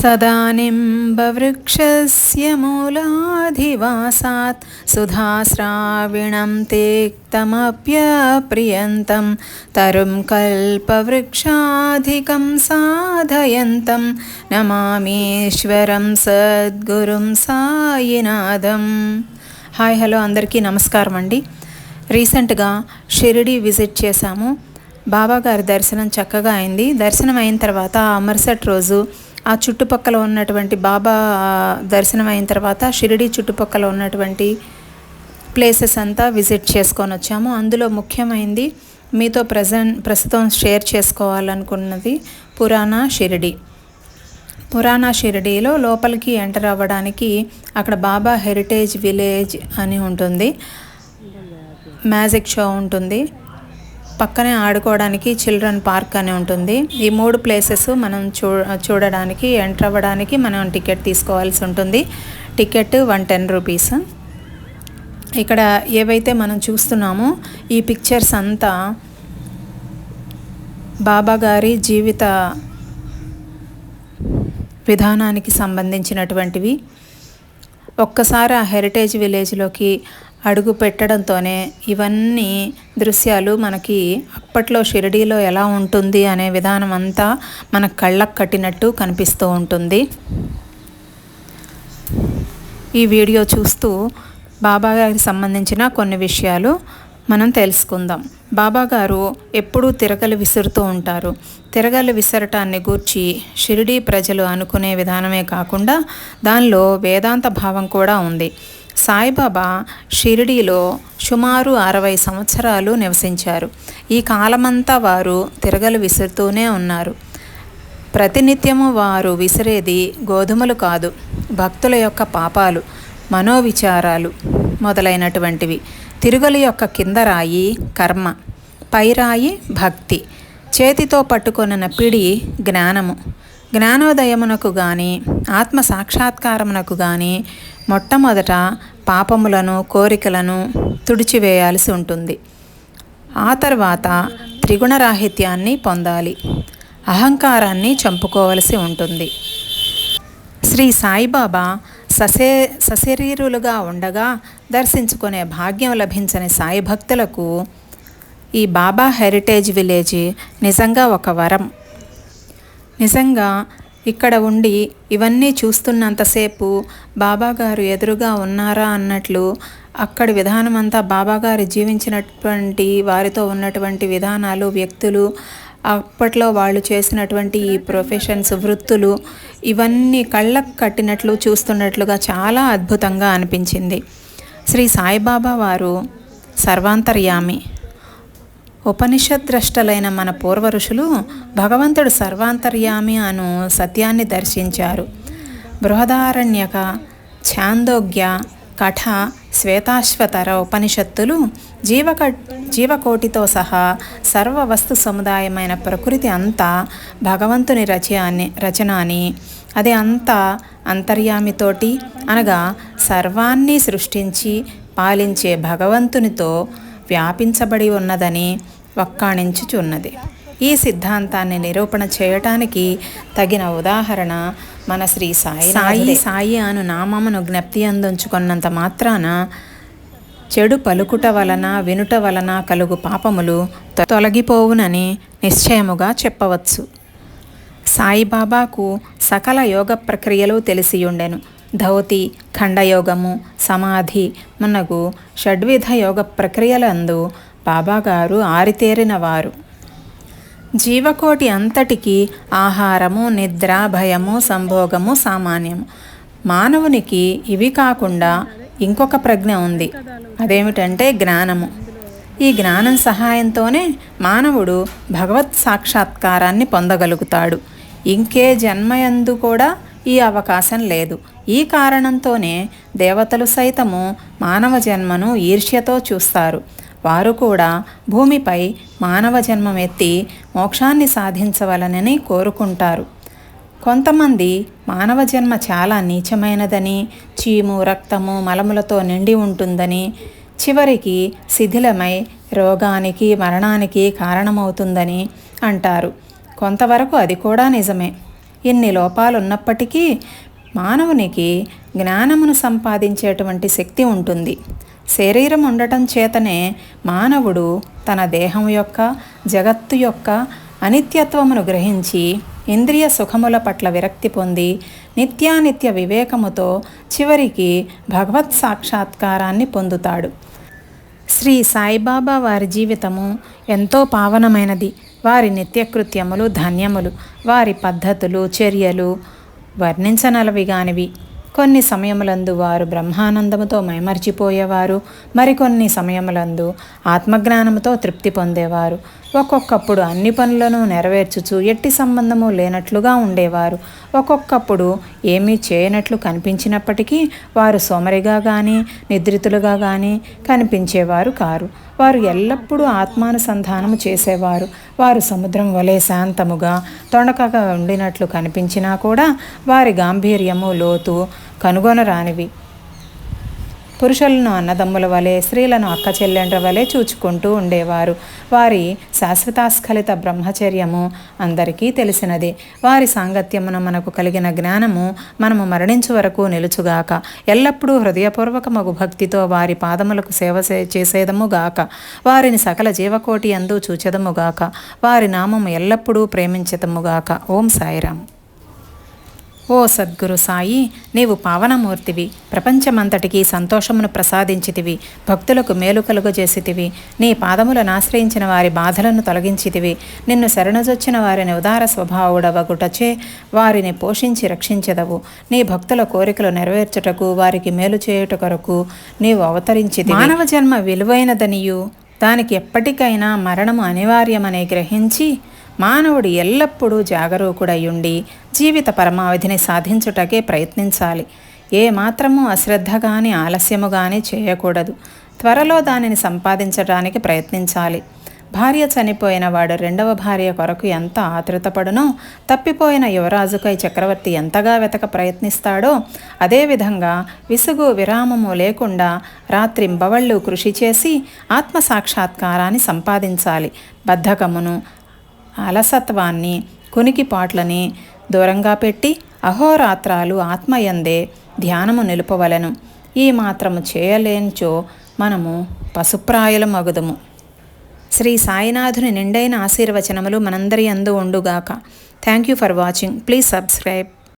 सदा निम्बवृक्षस्य मूलाधिवासात् सुधास्राविणं तेक्तमप्यप्रियन्तं तरुं कल्पवृक्षाधिकं साधयन्तं नमामीश्वरं सद्गुरुं సాయినాథం. Hi hello అందరికీ నమస్కారం అండి. రీసెంట్గా షిరిడి విజిట్ చేశాము. బాబాగారి దర్శనం చక్కగా అయింది. దర్శనం అయిన తర్వాత మరుసటి రోజు ఆ చుట్టుపక్కల ఉన్నటువంటి బాబా దర్శనం అయిన తర్వాత షిరిడి చుట్టుపక్కల ఉన్నటువంటి ప్లేసెస్ అంతా విజిట్ చేసుకొని వచ్చాము. అందులో ముఖ్యమైనది మీతో ప్రస్తుతం షేర్ చేసుకోవాలనుకున్నది పురాణా షిరిడీలో లోపలికి ఎంటర్ అవ్వడానికి అక్కడ బాబా హెరిటేజ్ విలేజ్ అని ఉంటుంది, మ్యాజిక్ షో ఉంటుంది, పక్కనే ఆడుకోవడానికి చిల్డ్రన్ పార్క్ అని ఉంటుంది. ఈ 3 ప్లేసెస్ మనం చూడడానికి ఎంటర్ అవ్వడానికి మనం టికెట్ తీసుకోవాల్సి ఉంటుంది. Ticket 110 rupees. ఇక్కడ ఏవైతే మనం చూస్తున్నామో ఈ పిక్చర్స్ అంతా బాబా గారి జీవిత విధానానికి సంబంధించినటువంటివి. ఒక్కసారి ఆ హెరిటేజ్ విలేజ్లోకి అడుగు పెట్టడంతోనే ఇవన్నీ దృశ్యాలు మనకి అప్పట్లో షిరిడీలో ఎలా ఉంటుంది అనే విధానం అంతా మన కళ్ళకు కట్టినట్టు కనిపిస్తూ ఉంటుంది. ఈ వీడియో చూస్తూ బాబాగారికి సంబంధించిన కొన్ని విషయాలు మనం తెలుసుకుందాం. బాబాగారు ఎప్పుడూ తిరగలి విసురుతూ ఉంటారు. తిరగలి విసరటాన్ని గూర్చి షిరిడీ ప్రజలు అనుకునే విధానమే కాకుండా దానిలో వేదాంత భావం కూడా ఉంది. సాయిబాబా షిరిడీలో సుమారు 60 సంవత్సరాలు నివసించారు. ఈ కాలమంతా వారు తిరగలు విసురుతూనే ఉన్నారు. ప్రతినిత్యము వారు విసిరేది గోధుమలు కాదు, భక్తుల యొక్క పాపాలు, మనోవిచారాలు మొదలైనటువంటివి. తిరుగలి యొక్క కింద రాయి కర్మ, పైరాయి భక్తి, చేతితో పట్టుకొనిన పిడి జ్ఞానము. జ్ఞానోదయమునకు కానీ ఆత్మ సాక్షాత్కారమునకు కానీ మొట్టమొదట పాపములను కోరికలను తుడిచివేయాల్సి ఉంటుంది. ఆ తర్వాత త్రిగుణరాహిత్యాన్ని పొందాలి, అహంకారాన్ని చంపుకోవలసి ఉంటుంది. శ్రీ సాయిబాబా సశరీరులుగా ఉండగా దర్శించుకునే భాగ్యం లభించని సాయి భక్తులకు ఈ బాబా హెరిటేజ్ విలేజ్ నిజంగా ఒక వరం. నిజంగా ఇక్కడ ఉండి ఇవన్నీ చూస్తున్నంతసేపు బాబాగారు ఎదురుగా ఉన్నారా అన్నట్లు అక్కడి విధానం అంతా బాబాగారు జీవించినటువంటి వారితో ఉన్నటువంటి విధానాలు, వ్యక్తులు, అప్పట్లో వాళ్ళు చేసినటువంటి ఈ ప్రొఫెషన్స్, వృత్తులు ఇవన్నీ కళ్ళకు కట్టినట్లు చూస్తున్నట్లుగా చాలా అద్భుతంగా అనిపించింది. శ్రీ సాయిబాబా వారు సర్వాంతర్యామి. ఉపనిషద్ద్రష్టలైన మన పూర్వ ఋషులు భగవంతుడు సర్వాంతర్యామి అను సత్యాన్ని దర్శించారు. బృహదారణ్యక, ఛాందోగ్య, కఠ, శ్వేతాశ్వతర ఉపనిషత్తులు జీవకోటితో సహా సర్వ వస్తు సముదాయమైన ప్రకృతి అంతా భగవంతుని రచన అని, అది అంతా అంతర్యామితోటి అనగా సర్వాన్ని సృష్టించి పాలించే భగవంతునితో వ్యాపించబడి ఉన్నదని వక్కాణించుచున్నది. ఈ సిద్ధాంతాన్ని నిరూపణ చేయటానికి తగిన ఉదాహరణ మన శ్రీ సాయి అను నామమును జ్ఞప్తి అందించుకున్నంత మాత్రాన చెడు పలుకుట వలన వినుట వలన కలుగు పాపములు తొలగిపోవునని నిశ్చయముగా చెప్పవచ్చు. సాయిబాబాకు సకల యోగ ప్రక్రియలు తెలిసియుండెను. ధౌతి, ఖండయోగము, సమాధి మున్నగు షడ్విధ యోగ ప్రక్రియలందు బాబాగారు ఆరితేరినవారు. జీవకోటి అంతటికి ఆహారము, నిద్ర, భయము, సంభోగము సామాన్యము. మానవునికి ఇవి కాకుండా ఇంకొక ప్రజ్ఞ ఉంది. అదేమిటంటే జ్ఞానము. ఈ జ్ఞానం సహాయంతోనే మానవుడు భగవత్ సాక్షాత్కారాన్ని పొందగలుగుతాడు. ఇంకే జన్మయందు కూడా ఈ అవకాశం లేదు. ఈ కారణంతోనే దేవతలు సైతము మానవ జన్మను ఈర్ష్యతో చూస్తారు. వారు కూడా భూమిపై మానవ జన్మమెత్తి మోక్షాన్ని సాధించవలనని కోరుకుంటారు. కొంతమంది మానవ జన్మ చాలా నీచమైనదని, చీము, రక్తము, మలములతో నిండి ఉంటుందని, చివరికి శిథిలమై రోగానికి, మరణానికి కారణమవుతుందని అంటారు. కొంతవరకు అది కూడా నిజమే. ఇన్ని లోపాలున్నప్పటికీ మానవునికి జ్ఞానమును సంపాదించేటువంటి శక్తి ఉంటుంది. శరీరం ఉండటం చేతనే మానవుడు తన దేహం యొక్క, జగత్తు యొక్క అనిత్యత్వమును గ్రహించి ఇంద్రియ సుఖముల పట్ల విరక్తి పొంది నిత్యానిత్య వివేకముతో చివరికి భగవత్ సాక్షాత్కారాన్ని పొందుతాడు. శ్రీ సాయిబాబా వారి జీవితము ఎంతో పావనమైనది. వారి నిత్యకృత్యములు ధన్యములు. వారి పద్ధతులు, చర్యలు వర్ణించనలవిగానివి. కొన్ని సమయములందు వారు బ్రహ్మానందముతో మైమర్చిపోయేవారు, మరికొన్ని సమయములందు ఆత్మజ్ఞానముతో తృప్తి పొందేవారు. ఒక్కొక్కప్పుడు అన్ని పనులను నెరవేర్చుచు ఎట్టి సంబంధము లేనట్లుగా ఉండేవారు. ఒక్కొక్కప్పుడు ఏమీ చేయనట్లు కనిపించినప్పటికీ వారు సోమరిగా కానీ నిద్రితులుగా కానీ కనిపించేవారు కారు. వారు ఎల్లప్పుడూ ఆత్మానుసంధానము చేసేవారు. వారు సముద్రం వలె శాంతముగా తొణకగా ఉండినట్లు కనిపించినా కూడా వారి గాంభీర్యము, లోతు కనుగొనరానివి. పురుషులను అన్నదమ్ముల వలె, స్త్రీలను అక్క చెల్లెండ్ర వలె చూచుకుంటూ ఉండేవారు. వారి శాశ్వతాస్ఖలిత బ్రహ్మచర్యము అందరికీ తెలిసినదే. వారి సాంగత్యమున మనకు కలిగిన జ్ఞానము మనము మరణించు వరకు నిలుచుగాక. ఎల్లప్పుడూ హృదయపూర్వకమగు భక్తితో వారి పాదములకు సేవ చేసేదముగాక. వారిని సకల జీవకోటి అందు చూచెదముగాక. వారి నామము ఎల్లప్పుడూ ప్రేమించదముగాక. ఓం సాయిరామ్. ఓ సద్గురు సాయి, నీవు పావనమూర్తివి. ప్రపంచమంతటికి సంతోషమును ప్రసాదించితివి. భక్తులకు మేలు కలుగజేసితివి. నీ పాదములను ఆశ్రయించిన వారి బాధలను తొలగించితివి. నిన్ను శరణజొచ్చిన వారిని ఉదార స్వభావుడవగుటచే వారిని పోషించి రక్షించెదవు. నీ భక్తుల కోరికలు నెరవేర్చుటకు, వారికి మేలు చేయుట కొరకు నీవు అవతరించితివి. మానవ జన్మ విలువైనదనియు దానికి ఎప్పటికైనా మరణము అనివార్యమని గ్రహించి మానవుడు ఎల్లప్పుడూ జాగరూకుడయ్యుండి జీవిత పరమావధిని సాధించుటకే ప్రయత్నించాలి. ఏ మాత్రమూ అశ్రద్ధ కానీ ఆలస్యము కానీ చేయకూడదు. త్వరలో దానిని సంపాదించడానికి ప్రయత్నించాలి. భార్య చనిపోయిన వాడు రెండవ భార్య కొరకు ఎంత ఆతృతపడునో, తప్పిపోయిన యువరాజుకై చక్రవర్తి ఎంతగా వెతక ప్రయత్నిస్తాడో, అదేవిధంగా విసుగు విరామము లేకుండా రాత్రింబవళ్ళు కృషి చేసి ఆత్మసాక్షాత్కారాన్ని సంపాదించాలి. బద్ధకమును, అలసత్వాన్ని, కునికిపాట్లని దూరంగా పెట్టి అహోరాత్రాలు ఆత్మయందే ధ్యానము నిలుపవలను. ఈ మాత్రము చేయలేంచో మనము పశుప్రాయులమగుదుము. శ్రీ సాయినాథుని నిండైన ఆశీర్వచనములు మనందరి యందు ఉండుగాక. Thank you for watching. Please subscribe.